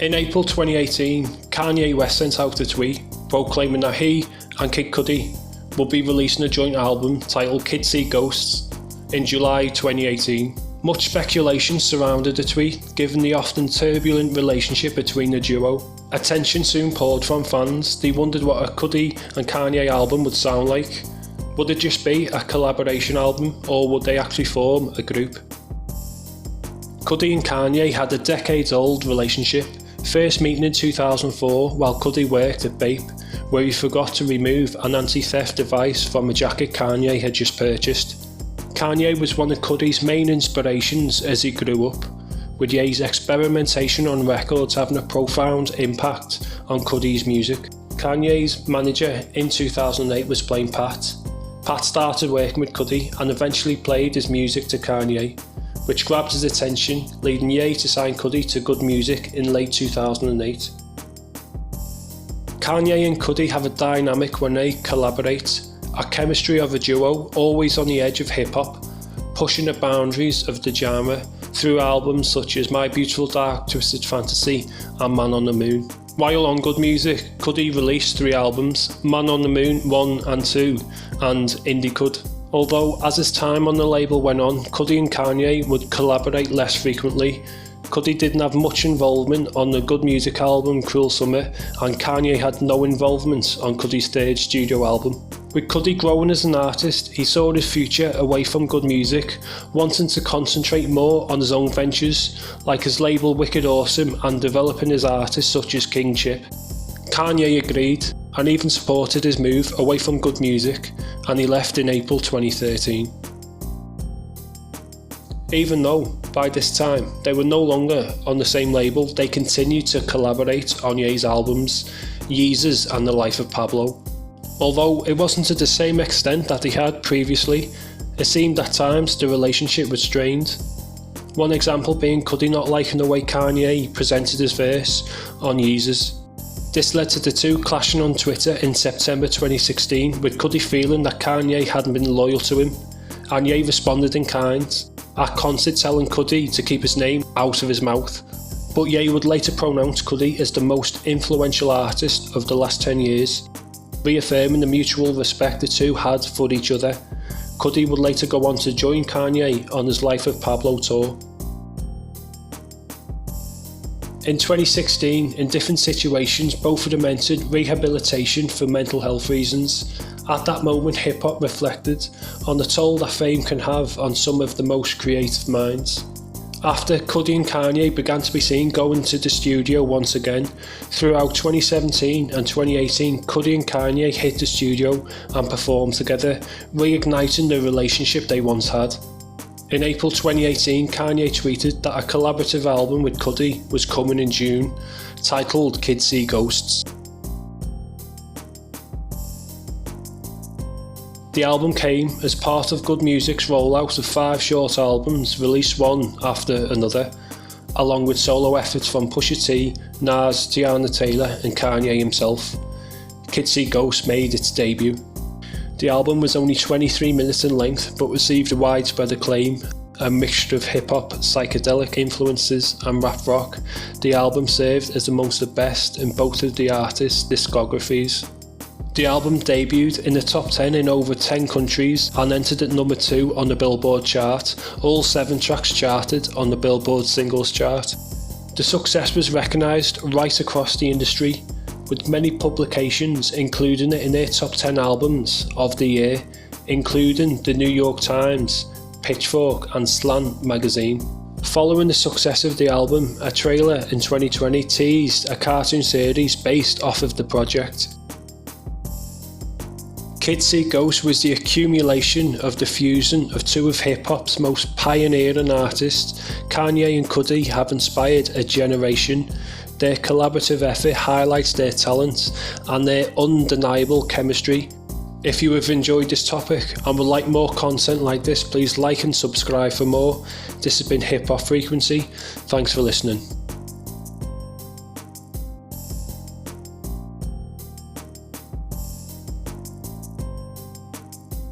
In April 2018, Kanye West sent out a tweet proclaiming that he and Kid Cudi would be releasing a joint album titled Kids See Ghosts in July 2018. Much speculation surrounded the tweet, given the often turbulent relationship between the duo. Attention soon poured from fans. They wondered what a Cudi and Kanye album would sound like. Would it just be a collaboration album, or would they actually form a group? Cudi and Kanye had a decades-old relationship, first meeting in 2004 while Cudi worked at Bape, where he forgot to remove an anti-theft device from a jacket Kanye had just purchased. Kanye was one of Cudi's main inspirations as he grew up, with Ye's experimentation on records having a profound impact on Cudi's music. Kanye's manager in 2008 was playing Pat. Pat started working with Cudi and eventually played his music to Kanye, which grabbed his attention, leading Ye to sign Cudi to Good Music in late 2008. Kanye and Cudi have a dynamic when they collaborate, a chemistry of a duo always on the edge of hip-hop, pushing the boundaries of the genre through albums such as My Beautiful Dark Twisted Fantasy and Man on the Moon. While on Good Music, Cudi released 3 albums, Man on the Moon 1 and 2 and Indie Cud. Although as his time on the label went on, Cudi and Kanye would collaborate less frequently. Cudi didn't have much involvement on the Good Music album Cruel Summer, and Kanye had no involvement on Cudi's 3rd studio album. With Cudi growing as an artist, he saw his future away from Good Music, wanting to concentrate more on his own ventures, like his label Wicked Awesome, and developing his artists such as King Chip. Kanye agreed, and even supported his move away from Good Music, and he left in April 2013. Even though, by this time, they were no longer on the same label, they continued to collaborate on Ye's albums, Yeezus and The Life of Pablo. Although it wasn't to the same extent that they had previously, it seemed at times the relationship was strained. One example being Cudi not liking the way Kanye presented his verse on Yeezus. This led to the two clashing on Twitter in September 2016, with Cudi feeling that Kanye hadn't been loyal to him, and Ye responded in kind, at concert telling Cudi to keep his name out of his mouth. But Ye would later pronounce Cudi as the most influential artist of the last 10 years, reaffirming the mutual respect the two had for each other. Cudi would later go on to join Kanye on his Life of Pablo tour. In 2016, in different situations, both of them entered rehabilitation for mental health reasons. At that moment, hip-hop reflected on the toll that fame can have on some of the most creative minds. After Cudi and Kanye began to be seen going to the studio once again, throughout 2017 and 2018, Cudi and Kanye hit the studio and performed together, reigniting the relationship they once had. In April 2018, Kanye tweeted that a collaborative album with Cudi was coming in June, titled Kids See Ghosts. The album came as part of Good Music's rollout of 5 short albums, released one after another, along with solo efforts from Pusha T, Nas, Tiana Taylor and Kanye himself. Kids See Ghosts made its debut. The album was only 23 minutes in length, but received a widespread acclaim. A mixture of hip-hop, psychedelic influences and rap rock, the album served as amongst the best in both of the artists' discographies. The album debuted in the top 10 in over 10 countries and entered at number 2 on the Billboard chart. All 7 tracks charted on the Billboard Singles Chart. The success was recognised right across the industry, with many publications including it in their top 10 albums of the year, including the New York Times, Pitchfork and Slant magazine. Following the success of the album, a trailer in 2020 teased a cartoon series based off of the project. Kids See Ghosts was the accumulation of the fusion of two of hip-hop's most pioneering artists. Kanye and Cudi have inspired a generation. Their collaborative effort highlights their talent and their undeniable chemistry. If you have enjoyed this topic and would like more content like this, please like and subscribe for more. This has been Hip Hop Frequency. Thanks for listening.